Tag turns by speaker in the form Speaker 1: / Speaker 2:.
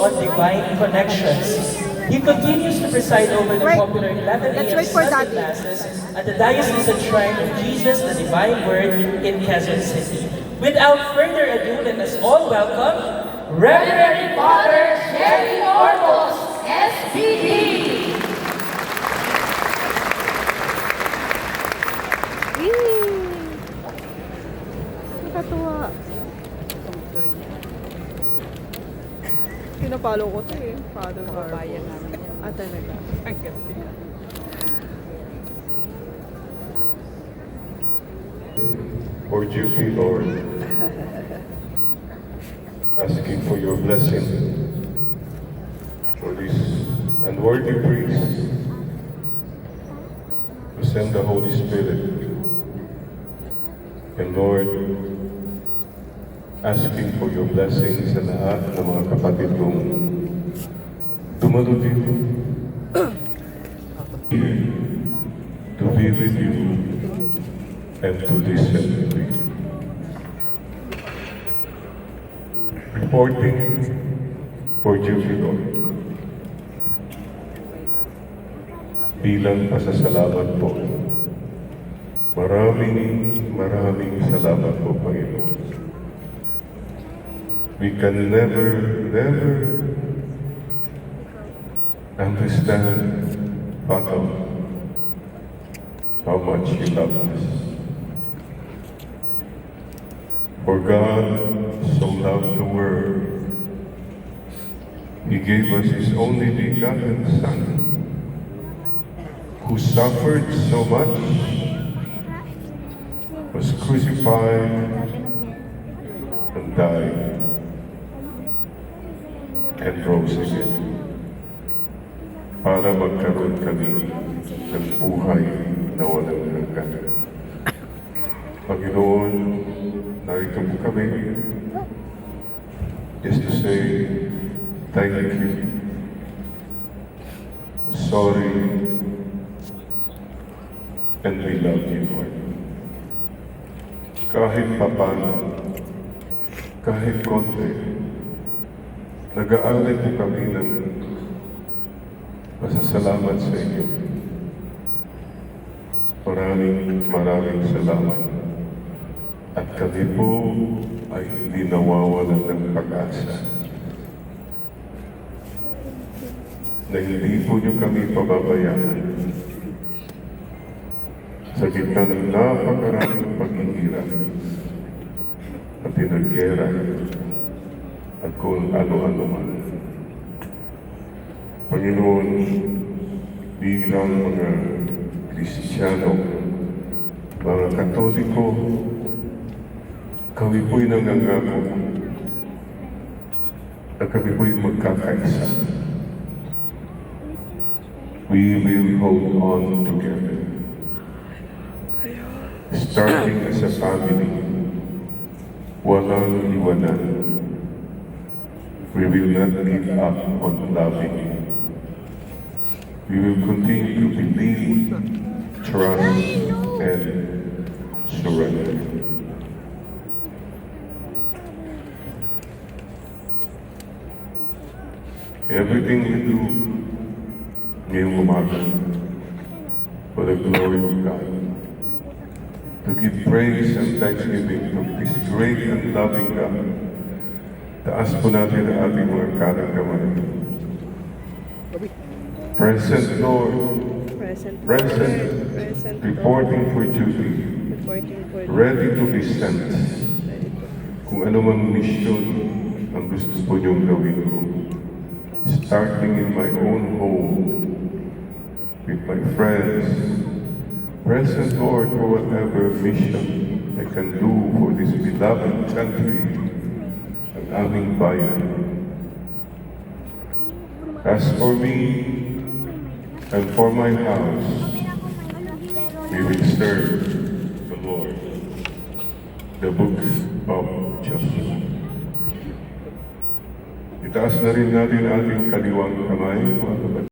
Speaker 1: on divine connections. He continues to preside over the popular 11 a.m. Sunday classes at the Diocesan Shrine of Jesus, the Divine Word in Quezon City. Without further ado, let us all welcome Reverend Father Jerry Ormos, SPD!
Speaker 2: Nakatuwa. Pinapalo ko ito eh. Father Marcos. Ah, talaga.
Speaker 3: For duty, Lord, asking for your blessing for this unworthy priest to send the Holy Spirit. And Lord, asking for your blessings sa lahat ng mga kapatid kong dumalo dito. To be with you and to listen to you. Reporting for duty, Lord. Bilang pasasalamat po. Maraming salamat po, Panginoon. We can never understand, fathom, how much you love us. For God so loved the world, He gave us His only begotten Son, who suffered so much, was crucified and died and rose again para magkaroon kami ng buhay na walang hanggan. Panginoon, narito po kami just to say thank you, sorry, and we love you, Lord. Kahit papano, kahit konti, nag-aalay po kami ng pasasalamat sa inyo. Maraming salamat. At kami po ay hindi nawawalan ng pag-asa na hindi po niyo kami pababayaan sa gitna ng napakaraming paghihirap at pinaggera at kung ano-ano man. Panginoon, bilang mga Kristiyano, mga Katoliko, kami po'y nangangako na kami po'y magkakaisa. We will hold on together. Starting as a family, walang iwanan. We will not give up on loving you. We will continue to believe, trust, and surrender. Everything we do ngayong umaga for the glory of God, to give praise and thanksgiving to this great and loving God. Taas po natin ang ating mga kanang kamay. Present Lord, present, reporting for duty, ready to be sent. Kung ano mang mission ang gusto po niyong gawin ko, starting in my own home, with my friends, present Lord for whatever mission I can do for this beloved country, ang aming bayan. As for me and for my house, we will serve the Lord. The Book of Joshua. Itaas na rin natin ating kaliwang kamay, mga kapatid.